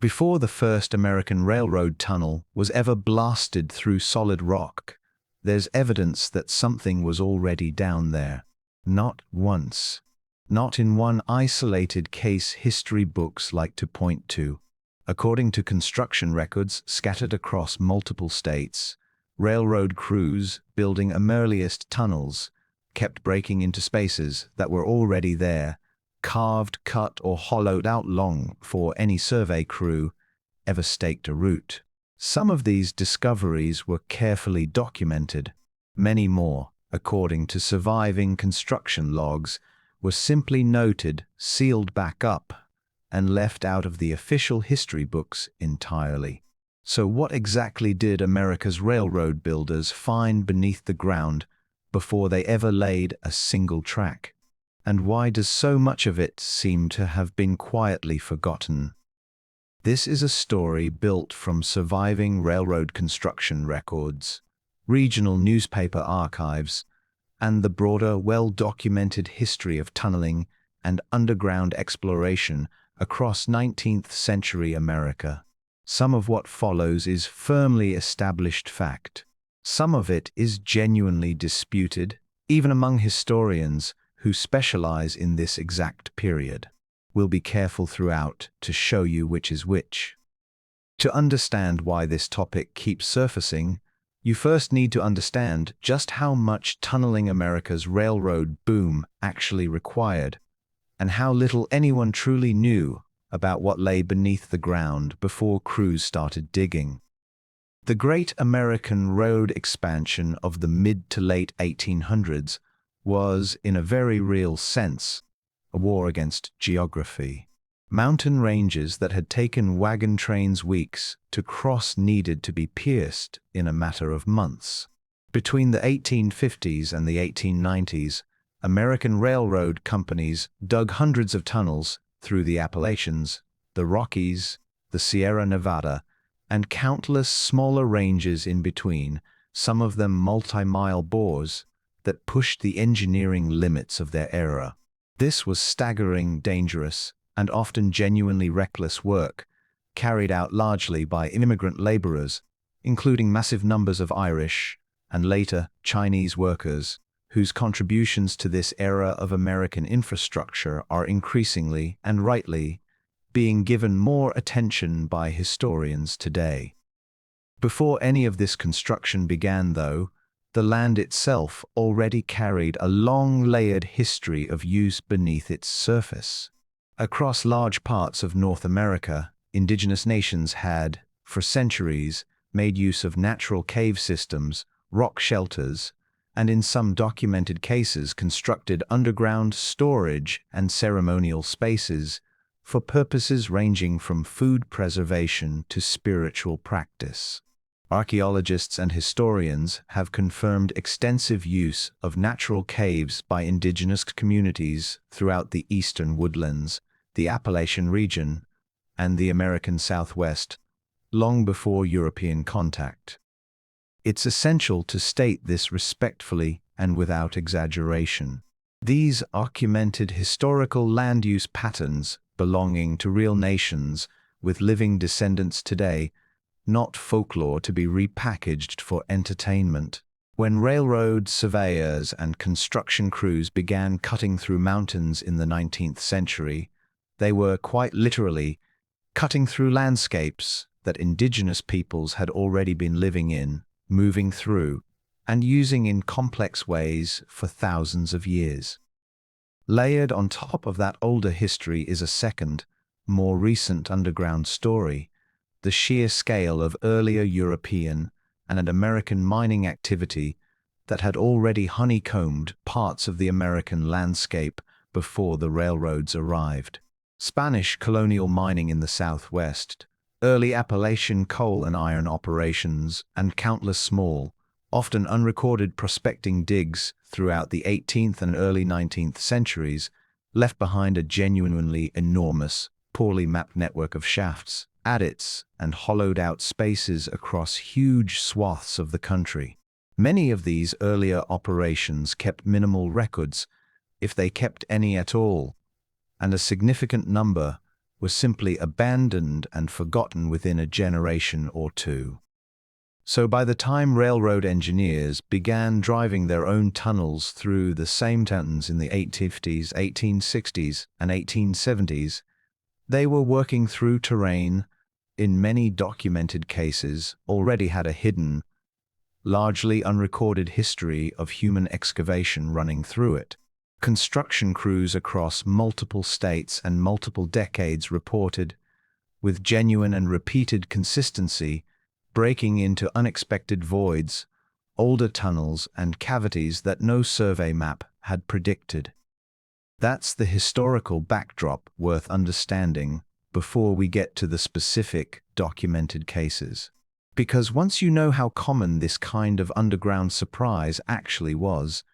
Before the first American railroad tunnel was ever blasted through solid rock, there's evidence that something was already down there. Not once. Not in one isolated case history books like to point to. According to construction records scattered across multiple states, railroad crews building earliest tunnels kept breaking into spaces that were already there, carved, cut, or hollowed out long before any survey crew ever staked a route. Some of these discoveries were carefully documented. Many more, according to surviving construction logs, were simply noted, sealed back up, and left out of the official history books entirely. So what exactly did America's railroad builders find beneath the ground before they ever laid a single track? And why does so much of it seem to have been quietly forgotten? This is a story built from surviving railroad construction records, regional newspaper archives, and the broader, well-documented history of tunneling and underground exploration across 19th century America. Some of what follows is firmly established fact. Some of it is genuinely disputed, even among historians who specialize in this exact period. We'll be careful throughout to show you which is which. To understand why this topic keeps surfacing, you first need to understand just how much tunneling America's railroad boom actually required, and how little anyone truly knew about what lay beneath the ground before crews started digging. The Great American Road expansion of the mid to late 1800s was, in a very real sense, a war against geography. Mountain ranges that had taken wagon trains weeks to cross needed to be pierced in a matter of months. Between the 1850s and the 1890s, American railroad companies dug hundreds of tunnels through the Appalachians, the Rockies, the Sierra Nevada, and countless smaller ranges in between, some of them multi-mile bores that pushed the engineering limits of their era. This was staggering, dangerous, and often genuinely reckless work, carried out largely by immigrant laborers, including massive numbers of Irish and later Chinese workers, whose contributions to this era of American infrastructure are increasingly, and rightly, being given more attention by historians today. Before any of this construction began, though, the land itself already carried a long layered history of use beneath its surface. Across large parts of North America, indigenous nations had, for centuries, made use of natural cave systems, rock shelters, and in some documented cases constructed underground storage and ceremonial spaces for purposes ranging from food preservation to spiritual practice. Archaeologists and historians have confirmed extensive use of natural caves by indigenous communities throughout the eastern woodlands, the Appalachian region, and the American Southwest, long before European contact. It's essential to state this respectfully and without exaggeration. These documented historical land use patterns belonging to real nations with living descendants today, not folklore to be repackaged for entertainment. When railroad surveyors and construction crews began cutting through mountains in the 19th century, they were quite literally cutting through landscapes that indigenous peoples had already been living in, moving through, and using in complex ways for thousands of years. Layered on top of that older history is a second, more recent underground story, the sheer scale of earlier European and American mining activity that had already honeycombed parts of the American landscape before the railroads arrived. Spanish colonial mining in the Southwest, early Appalachian coal and iron operations, and countless small, often unrecorded prospecting digs throughout the 18th and early 19th centuries left behind a genuinely enormous, poorly mapped network of shafts, adits, and hollowed-out spaces across huge swaths of the country. Many of these earlier operations kept minimal records, if they kept any at all, and a significant number were simply abandoned and forgotten within a generation or two. So by the time railroad engineers began driving their own tunnels through the same towns in the 1850s, 1860s, and 1870s, they were working through terrain, in many documented cases, already had a hidden, largely unrecorded history of human excavation running through it. Construction crews across multiple states and multiple decades reported, with genuine and repeated consistency, breaking into unexpected voids, older tunnels, and cavities that no survey map had predicted. That's the historical backdrop worth understanding before we get to the specific documented cases. Because once you know how common this kind of underground surprise actually was,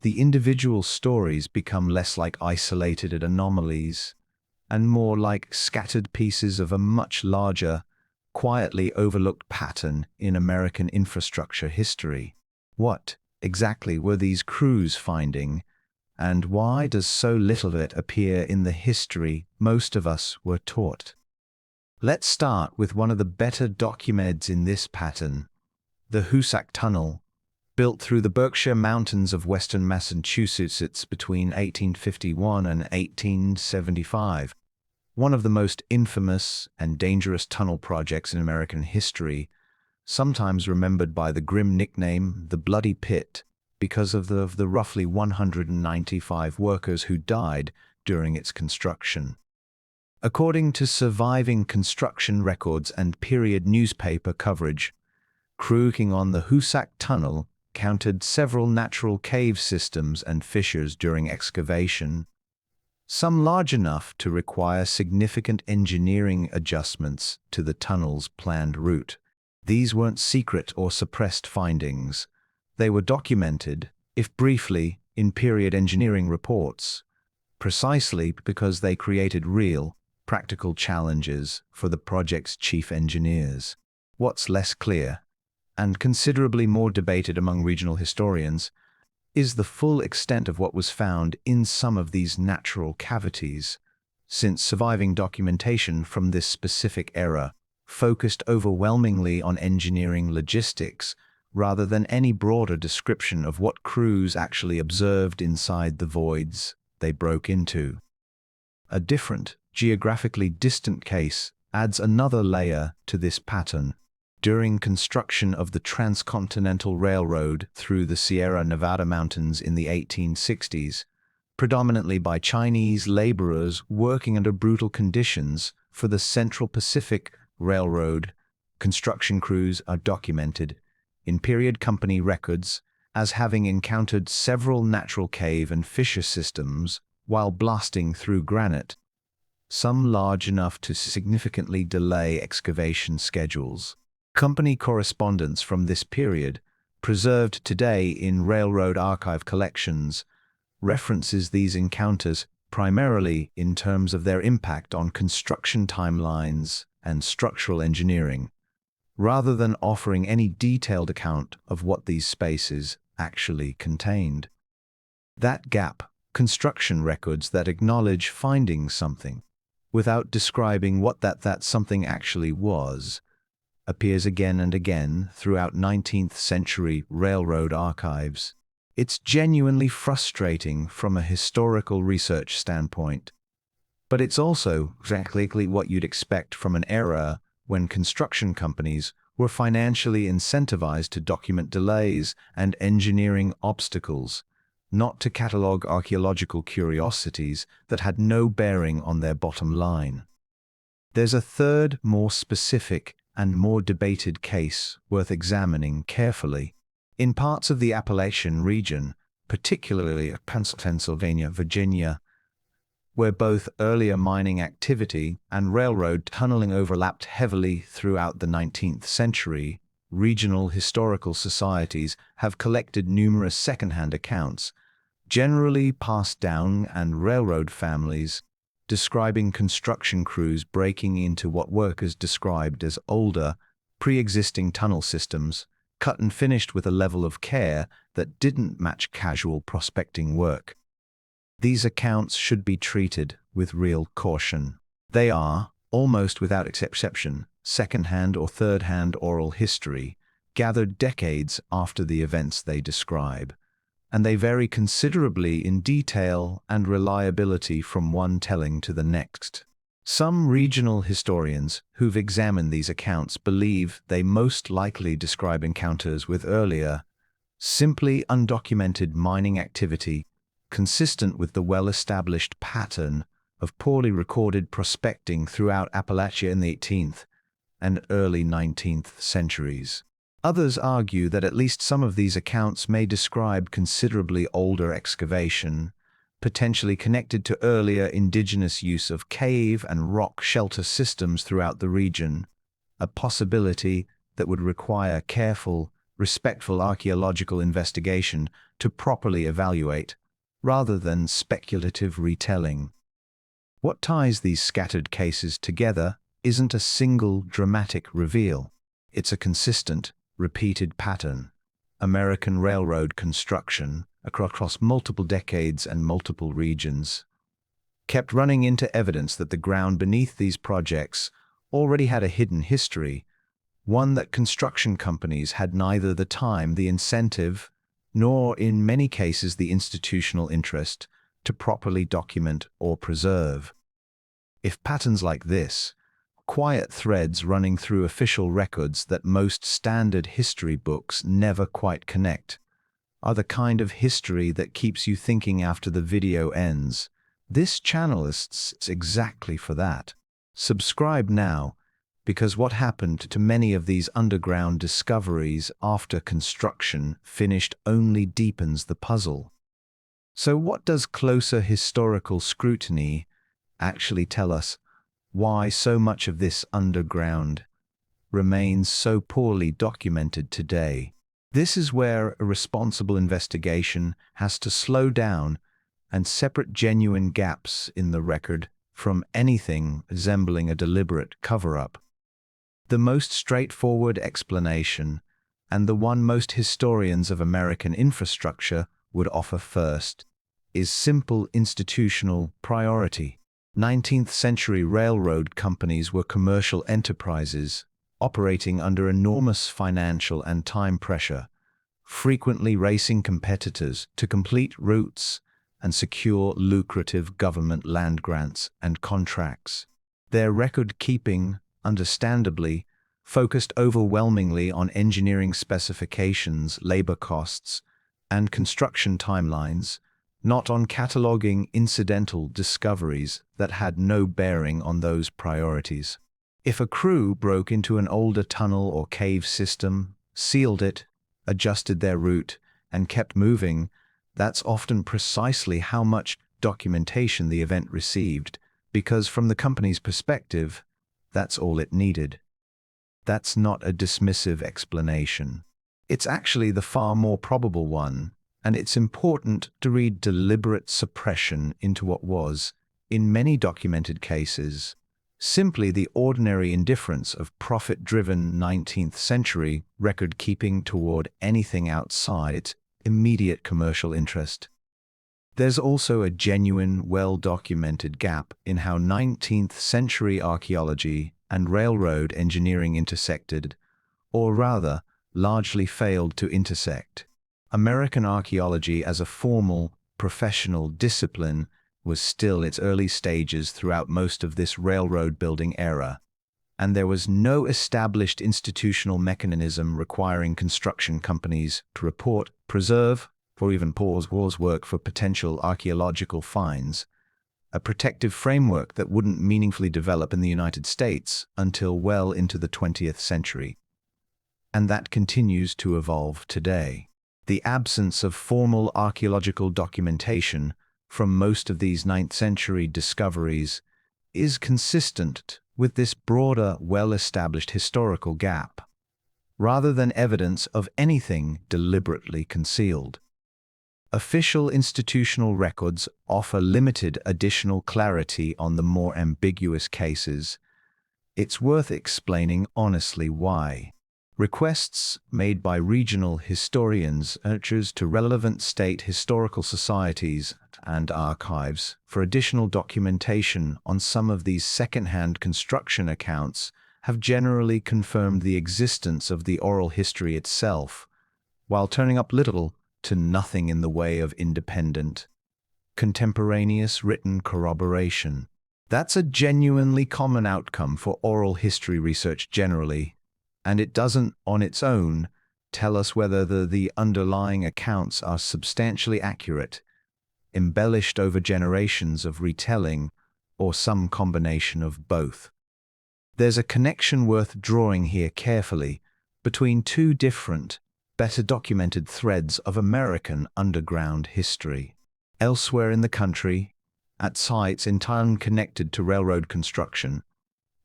the individual stories become less like isolated anomalies and more like scattered pieces of a much larger, quietly overlooked pattern in American infrastructure history. What exactly were these crews finding, and why does so little of it appear in the history most of us were taught? Let's start with one of the better documented in this pattern, the Hoosac Tunnel, built through the Berkshire Mountains of western Massachusetts between 1851 and 1875. One of the most infamous and dangerous tunnel projects in American history, sometimes remembered by the grim nickname the Bloody Pit because of the roughly 195 workers who died during its construction. According to surviving construction records and period newspaper coverage, crew working on the Hoosac Tunnel counted several natural cave systems and fissures during excavation, some large enough to require significant engineering adjustments to the tunnel's planned route. These weren't secret or suppressed findings. They were documented, if briefly, in period engineering reports, precisely because they created real, practical challenges for the project's chief engineers. What's less clear, and considerably more debated among regional historians, is the full extent of what was found in some of these natural cavities, since surviving documentation from this specific era focused overwhelmingly on engineering logistics rather than any broader description of what crews actually observed inside the voids they broke into. A different, geographically distant case adds another layer to this pattern. During construction of the Transcontinental Railroad through the Sierra Nevada mountains in the 1860s, predominantly by Chinese laborers working under brutal conditions for the Central Pacific Railroad, construction crews are documented in period company records as having encountered several natural cave and fissure systems while blasting through granite, some large enough to significantly delay excavation schedules. Company correspondence from this period, preserved today in railroad archive collections, references these encounters primarily in terms of their impact on construction timelines and structural engineering, rather than offering any detailed account of what these spaces actually contained. That gap, construction records that acknowledge finding something, without describing what that something actually was, appears again and again throughout 19th century railroad archives. It's genuinely frustrating from a historical research standpoint, but it's also exactly what you'd expect from an era when construction companies were financially incentivized to document delays and engineering obstacles, not to catalog archaeological curiosities that had no bearing on their bottom line. There's a third, more specific and more debated case worth examining carefully. In parts of the Appalachian region, particularly Pennsylvania, Virginia, where both earlier mining activity and railroad tunneling overlapped heavily throughout the 19th century, regional historical societies have collected numerous secondhand accounts, generally passed down, and railroad families, describing construction crews breaking into what workers described as older, pre-existing tunnel systems, cut and finished with a level of care that didn't match casual prospecting work. These accounts should be treated with real caution. They are, almost without exception, secondhand or third-hand oral history, gathered decades after the events they describe, and they vary considerably in detail and reliability from one telling to the next. Some regional historians who've examined these accounts believe they most likely describe encounters with earlier, simply undocumented mining activity consistent with the well-established pattern of poorly recorded prospecting throughout Appalachia in the 18th and early 19th centuries. Others argue that at least some of these accounts may describe considerably older excavation, potentially connected to earlier indigenous use of cave and rock shelter systems throughout the region, a possibility that would require careful, respectful archaeological investigation to properly evaluate, rather than speculative retelling. What ties these scattered cases together isn't a single dramatic reveal. It's a consistent, repeated pattern. American railroad construction, across multiple decades and multiple regions, kept running into evidence that the ground beneath these projects already had a hidden history, one that construction companies had neither the time, the incentive, nor, in many cases, the institutional interest to properly document or preserve. If patterns like this, quiet threads running through official records that most standard history books never quite connect, are the kind of history that keeps you thinking after the video ends, this channel is exactly for that. Subscribe now, because what happened to many of these underground discoveries after construction finished only deepens the puzzle. So what does closer historical scrutiny actually tell us? Why so much of this underground remains so poorly documented today? This is where a responsible investigation has to slow down and separate genuine gaps in the record from anything resembling a deliberate cover-up. The most straightforward explanation, and the one most historians of American infrastructure would offer first, is simple institutional priority. 19th-century railroad companies were commercial enterprises, operating under enormous financial and time pressure, frequently racing competitors to complete routes and secure lucrative government land grants and contracts. Their record-keeping, understandably, focused overwhelmingly on engineering specifications, labor costs, and construction timelines, not on cataloging incidental discoveries that had no bearing on those priorities. If a crew broke into an older tunnel or cave system, sealed it, adjusted their route, and kept moving, that's often precisely how much documentation the event received, because from the company's perspective, that's all it needed. That's not a dismissive explanation. It's actually the far more probable one, and it's important to read deliberate suppression into what was, in many documented cases, simply the ordinary indifference of profit-driven 19th century record-keeping toward anything outside its immediate commercial interest. There's also a genuine, well-documented gap in how 19th century archaeology and railroad engineering intersected, or rather, largely failed to intersect. American archaeology as a formal, professional discipline was still its early stages throughout most of this railroad-building era, and there was no established institutional mechanism requiring construction companies to report, preserve, or even pause work for potential archaeological finds, a protective framework that wouldn't meaningfully develop in the United States until well into the 20th century. And that continues to evolve today. The absence of formal archaeological documentation from most of these 9th century discoveries is consistent with this broader, well-established historical gap, rather than evidence of anything deliberately concealed. Official institutional records offer limited additional clarity on the more ambiguous cases. It's worth explaining honestly why. Requests made by regional historians urges to relevant state historical societies and archives for additional documentation on some of these secondhand construction accounts have generally confirmed the existence of the oral history itself, while turning up little to nothing in the way of independent, contemporaneous written corroboration. That's a genuinely common outcome for oral history research generally, and it doesn't, on its own, tell us whether the underlying accounts are substantially accurate, embellished over generations of retelling, or some combination of both. There's a connection worth drawing here carefully between two different, better documented threads of American underground history. Elsewhere in the country, at sites entirely connected to railroad construction,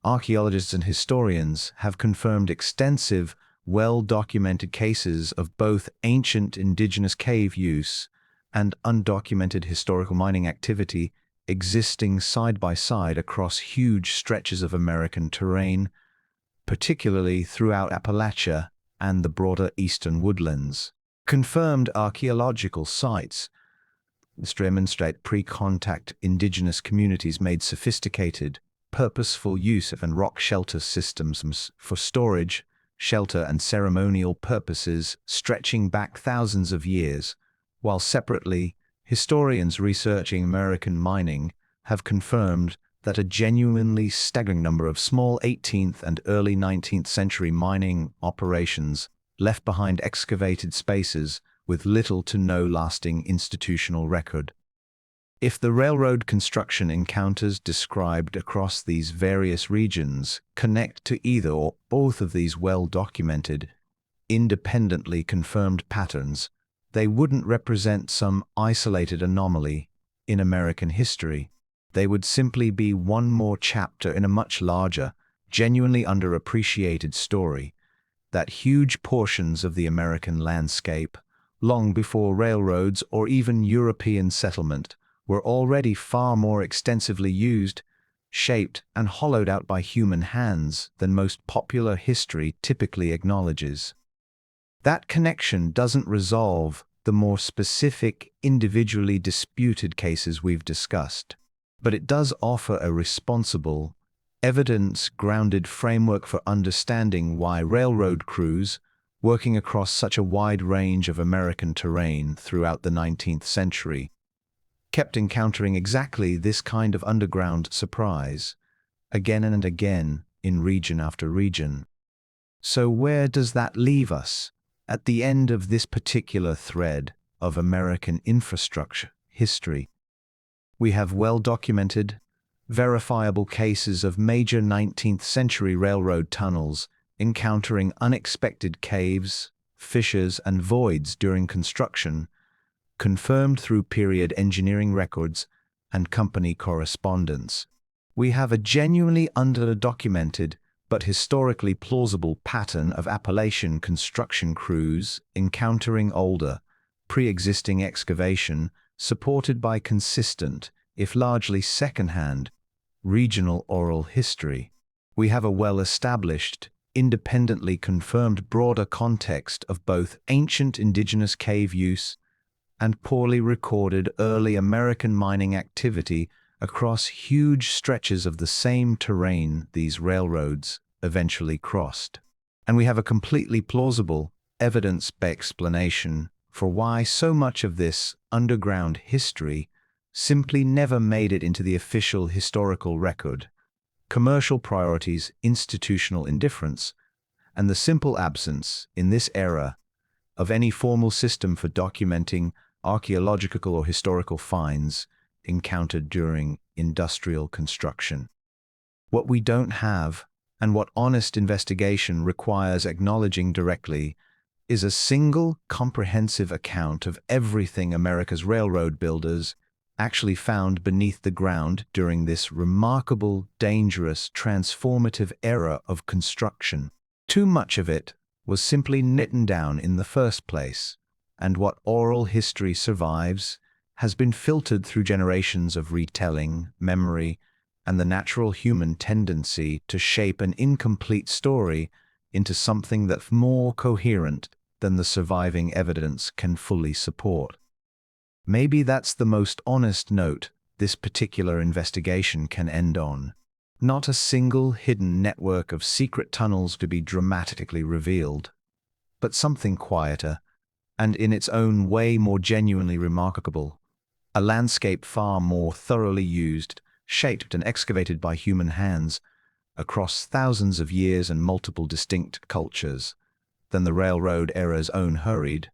archaeologists and historians have confirmed extensive, well-documented cases of both ancient indigenous cave use and undocumented historical mining activity existing side by side across huge stretches of American terrain, particularly throughout Appalachia and the broader eastern woodlands. Confirmed archaeological sites demonstrate pre-contact indigenous communities made sophisticated, purposeful use of rock shelter systems for storage, shelter and ceremonial purposes stretching back thousands of years, while separately, historians researching American mining have confirmed that a genuinely staggering number of small 18th and early 19th century mining operations left behind excavated spaces with little to no lasting institutional record. If the railroad construction encounters described across these various regions connect to either or both of these well-documented, independently confirmed patterns, they wouldn't represent some isolated anomaly in American history. They would simply be one more chapter in a much larger, genuinely underappreciated story that huge portions of the American landscape, long before railroads or even European settlement, were already far more extensively used, shaped, and hollowed out by human hands than most popular history typically acknowledges. That connection doesn't resolve the more specific, individually disputed cases we've discussed, but it does offer a responsible, evidence-grounded framework for understanding why railroad crews, working across such a wide range of American terrain throughout the 19th century, kept encountering exactly this kind of underground surprise, again and again in region after region. So where does that leave us at the end of this particular thread of American infrastructure history? We have well-documented, verifiable cases of major 19th century railroad tunnels encountering unexpected caves, fissures, and voids during construction, confirmed through period engineering records and company correspondence. We have a genuinely underdocumented but historically plausible pattern of Appalachian construction crews encountering older, pre-existing excavation supported by consistent, if largely secondhand, regional oral history. We have a well-established, independently confirmed broader context of both ancient indigenous cave use and poorly recorded early American mining activity across huge stretches of the same terrain these railroads eventually crossed. And we have a completely plausible, evidence-based explanation for why so much of this underground history simply never made it into the official historical record. Commercial priorities, institutional indifference, and the simple absence, in this era, of any formal system for documenting archaeological or historical finds encountered during industrial construction. What we don't have, and what honest investigation requires acknowledging directly, is a single comprehensive account of everything America's railroad builders actually found beneath the ground during this remarkable, dangerous, transformative era of construction. Too much of it was simply written down in the first place, and what oral history survives has been filtered through generations of retelling, memory, and the natural human tendency to shape an incomplete story into something that's more coherent than the surviving evidence can fully support. Maybe that's the most honest note this particular investigation can end on. Not a single hidden network of secret tunnels to be dramatically revealed, but something quieter, and in its own way more genuinely remarkable. A landscape far more thoroughly used, shaped and excavated by human hands across thousands of years and multiple distinct cultures than the railroad era's own hurried,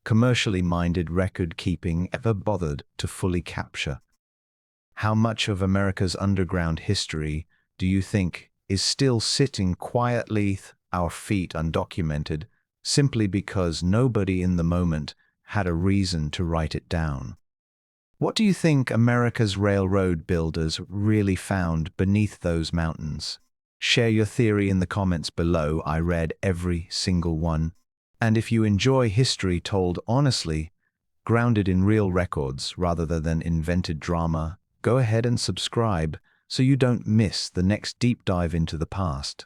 commercially minded record-keeping ever bothered to fully capture. How much of America's underground history do you think is still sitting quietly at our feet undocumented, simply because nobody in the moment had a reason to write it down? What do you think America's railroad builders really found beneath those mountains? Share your theory in the comments below. I read every single one. And if you enjoy history told honestly, grounded in real records rather than invented drama, go ahead and subscribe so you don't miss the next deep dive into the past.